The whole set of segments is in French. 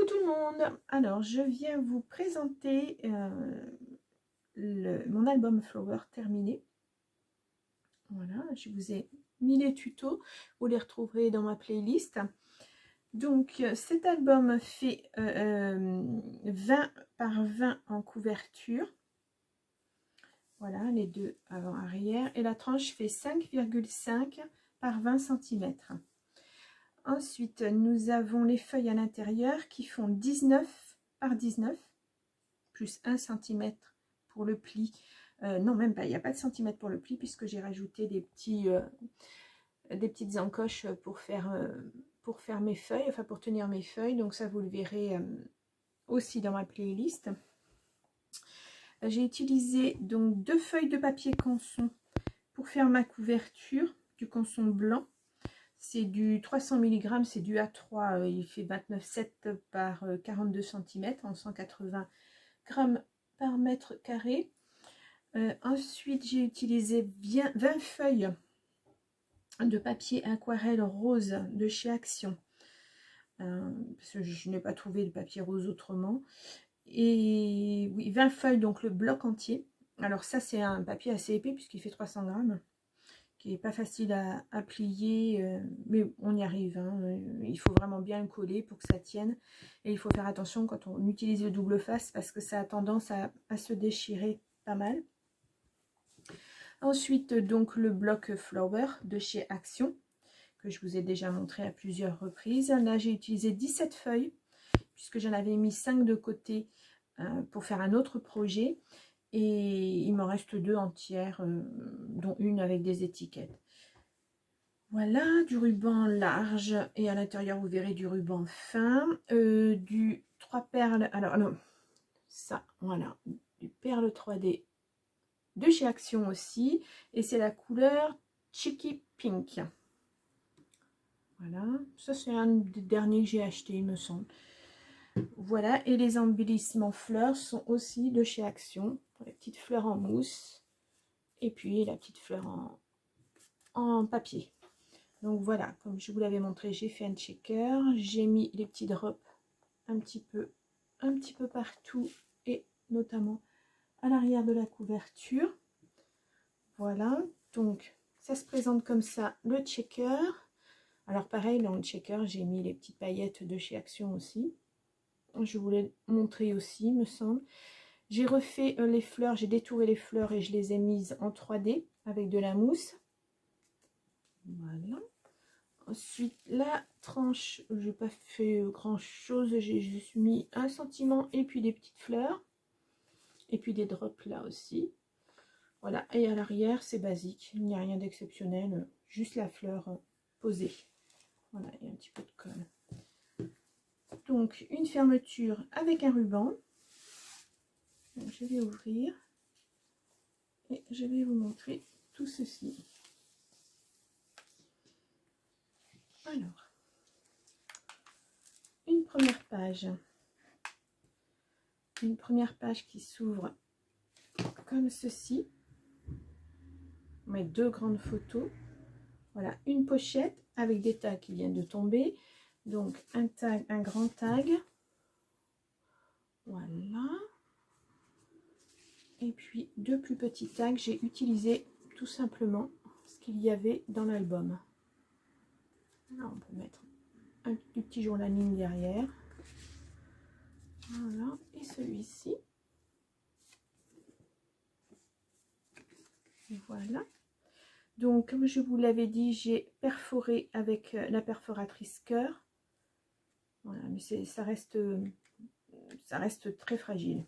tout le monde. Alors, je viens vous présenter mon album Flower terminé. Voilà, je vous ai mis les tutos. Vous les retrouverez dans ma playlist. Donc, cet album fait 20 par 20 en couverture. Voilà, les deux avant-arrière. Et la tranche fait 5,5 par 20 cm. Ensuite, nous avons les feuilles à l'intérieur qui font 19 par 19, plus 1 cm pour le pli. Non, même pas, il n'y a pas de centimètre pour le pli puisque j'ai rajouté des petites encoches pour faire mes feuilles, enfin pour tenir mes feuilles. Donc ça, vous le verrez aussi dans ma playlist. J'ai utilisé donc 2 feuilles de papier canson pour faire ma couverture, du canson blanc. C'est du 300 mg, c'est du A3, il fait 29,7 par 42 cm en 180 grammes par mètre carré. Ensuite, j'ai utilisé 20 feuilles de papier aquarelle rose de chez Action. Parce que je n'ai pas trouvé de papier rose autrement. Et oui, 20 feuilles, donc le bloc entier. Alors ça, c'est un papier assez épais puisqu'il fait 300 grammes. Qui n'est pas facile à plier, mais on y arrive, hein. Il faut vraiment bien le coller pour que ça tienne, et il faut faire attention quand on utilise le double face parce que ça a tendance à se déchirer pas mal. Ensuite, donc le bloc Flower de chez Action, que je vous ai déjà montré à plusieurs reprises. Là, j'ai utilisé 17 feuilles, puisque j'en avais mis 5 de côté pour faire un autre projet. Et il m'en reste 2 entières, dont une avec des étiquettes. Voilà, du ruban large et à l'intérieur vous verrez du ruban fin, du 3 perles, alors non, ça, voilà, du perle 3D de chez Action aussi, et c'est la couleur Cheeky Pink. Voilà, ça c'est un des derniers que j'ai acheté, il me semble. Voilà, et les embellissements fleurs sont aussi de chez Action, les petites fleurs en mousse, et puis la petite fleur en papier. Donc voilà, comme je vous l'avais montré, j'ai fait un checker, j'ai mis les petits drops un petit peu partout, et notamment à l'arrière de la couverture. Voilà, donc ça se présente comme ça, le checker. Alors pareil, dans le checker, j'ai mis les petites paillettes de chez Action aussi. Je vous l'ai montré aussi, me semble. J'ai refait les fleurs, j'ai détouré les fleurs et je les ai mises en 3D avec de la mousse. Voilà. Ensuite, la tranche, je n'ai pas fait grand chose, j'ai juste mis un sentiment et puis des petites fleurs. Et puis des drops là aussi. Voilà, et à l'arrière, c'est basique, il n'y a rien d'exceptionnel, juste la fleur posée. Voilà, il y a un petit peu de colle. Donc, une fermeture avec un ruban. Donc, je vais ouvrir et je vais vous montrer tout ceci. Alors, une première page. Une première page qui s'ouvre comme ceci. On met 2 grandes photos. Voilà, une pochette avec des tags qui viennent de tomber. Donc, un tag, un grand tag. Voilà. Et puis 2 plus petits tags. J'ai utilisé tout simplement ce qu'il y avait dans l'album. Là, on peut mettre du petit journaling derrière. Voilà. Et celui-ci. Voilà. Donc, comme je vous l'avais dit, j'ai perforé avec la perforatrice cœur. Voilà, mais ça reste très fragile.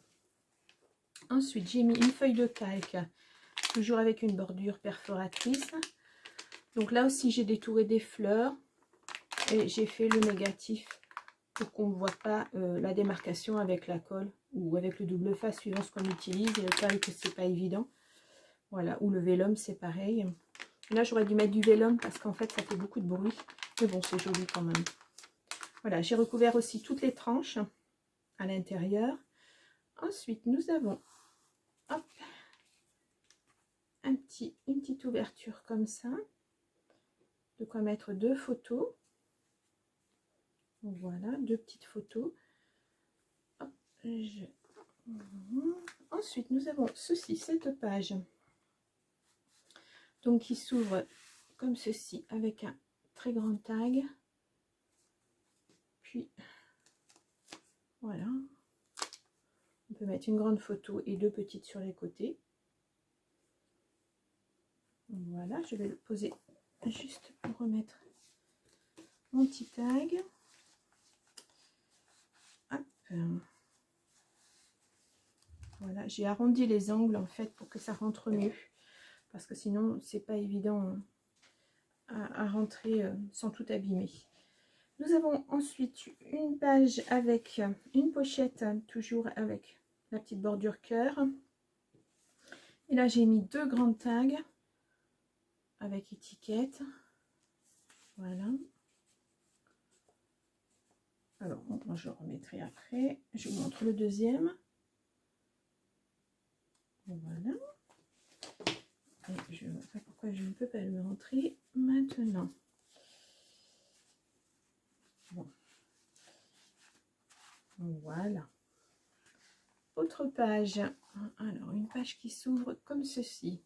Ensuite, j'ai mis une feuille de calque, toujours avec une bordure perforatrice. Donc là aussi, j'ai détouré des fleurs et j'ai fait le négatif pour qu'on ne voit pas la démarcation avec la colle ou avec le double face, suivant ce qu'on utilise. Et le calque, c'est pas évident. Voilà, ou le vélum, c'est pareil. Là, j'aurais dû mettre du vélum parce qu'en fait, ça fait beaucoup de bruit. Mais bon, c'est joli quand même. Voilà, j'ai recouvert aussi toutes les tranches à l'intérieur. Ensuite, nous avons hop, une petite ouverture comme ça. De quoi mettre 2 photos. Voilà, 2 petites photos. Ensuite, nous avons ceci, cette page. Donc, qui s'ouvre comme ceci, avec un très grand tag. Puis, voilà. On peut mettre une grande photo et deux petites sur les côtés. Voilà, je vais le poser juste pour remettre mon petit tag. Hop. Voilà, j'ai arrondi les angles en fait pour que ça rentre mieux. Parce que sinon, c'est pas évident à rentrer sans tout abîmer. Nous avons ensuite une page avec une pochette, toujours avec la petite bordure cœur. Et là, j'ai mis deux grands tags avec étiquette. Voilà. Alors, je remettrai après. Je vous montre le deuxième. Voilà. Et je ne vois pas pourquoi je ne peux pas le rentrer maintenant. Bon. Voilà. Autre page. Alors, une page qui s'ouvre comme ceci.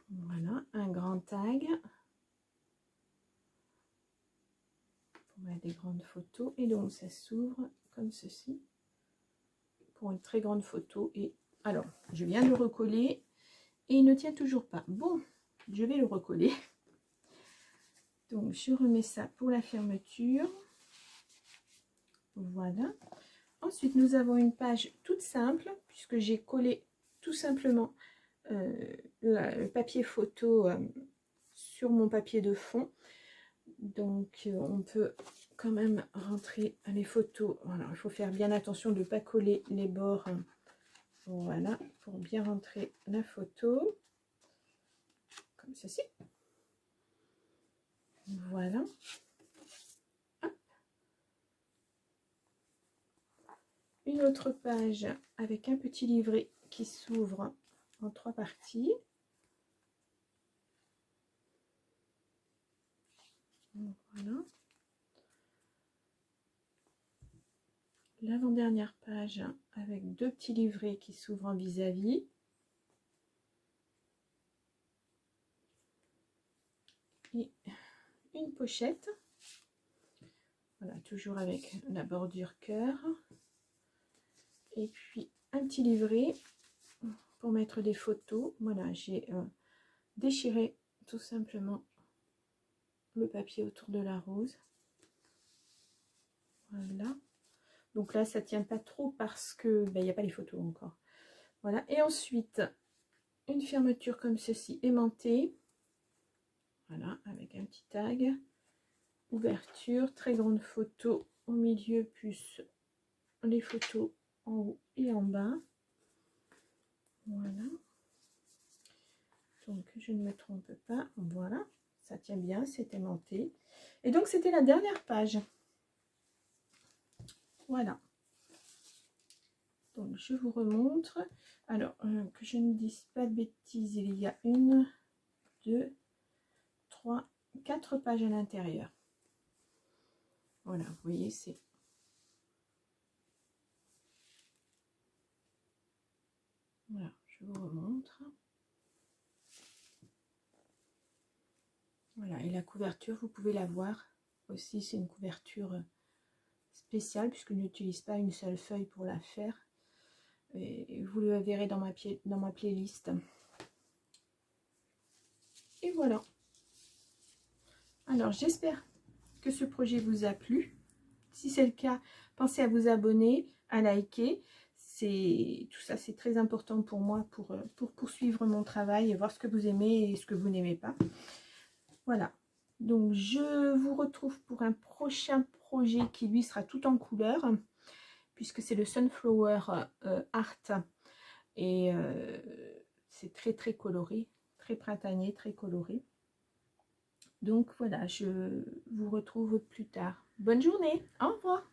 Voilà, un grand tag. Pour mettre des grandes photos. Et donc, ça s'ouvre comme ceci. Pour une très grande photo. Et alors, je viens de le recoller. Et il ne tient toujours pas. Bon, je vais le recoller. Donc, je remets ça pour la fermeture. Voilà. Ensuite, nous avons une page toute simple, puisque j'ai collé tout simplement le papier photo sur mon papier de fond. Donc, on peut quand même rentrer les photos. Alors, il faut faire bien attention de ne pas coller les bords. Voilà, pour bien rentrer la photo. Comme ceci. Voilà. Hop. Une autre page avec un petit livret qui s'ouvre en 3 parties. Voilà. L'avant-dernière page avec deux petits livrets qui s'ouvrent en vis-à-vis. Et une pochette. Voilà, toujours avec la bordure cœur. Et puis un petit livret pour mettre des photos. Voilà, j'ai déchiré tout simplement le papier autour de la rose. Voilà. Donc là, ça tient pas trop parce que il n'y a pas les photos encore. Voilà. Et ensuite, une fermeture comme ceci, aimantée. Voilà, avec un petit tag. Ouverture, très grande photo au milieu, plus les photos en haut et en bas. Voilà. Donc, je ne me trompe pas. Voilà, ça tient bien, c'est aimanté. Et donc, c'était la dernière page. Voilà. Donc, je vous remontre. Alors, que je ne dise pas de bêtises, il y a 1, 2, 3, 4 pages à l'intérieur. Voilà, vous voyez, c'est... Voilà, je vous remontre. Voilà, et la couverture, vous pouvez la voir aussi, c'est une couverture spéciale puisque je n'utilise pas une seule feuille pour la faire. Et vous le verrez dans ma playlist. Et voilà. Alors, j'espère que ce projet vous a plu. Si c'est le cas, pensez à vous abonner, à liker. Tout ça, c'est très important pour moi pour poursuivre mon travail et voir ce que vous aimez et ce que vous n'aimez pas. Voilà. Donc, je vous retrouve pour un prochain projet qui, lui, sera tout en couleur, puisque c'est le Sunflower Art. Et c'est très, très coloré, très printanier, très coloré. Donc, voilà, je vous retrouve plus tard. Bonne journée, au revoir.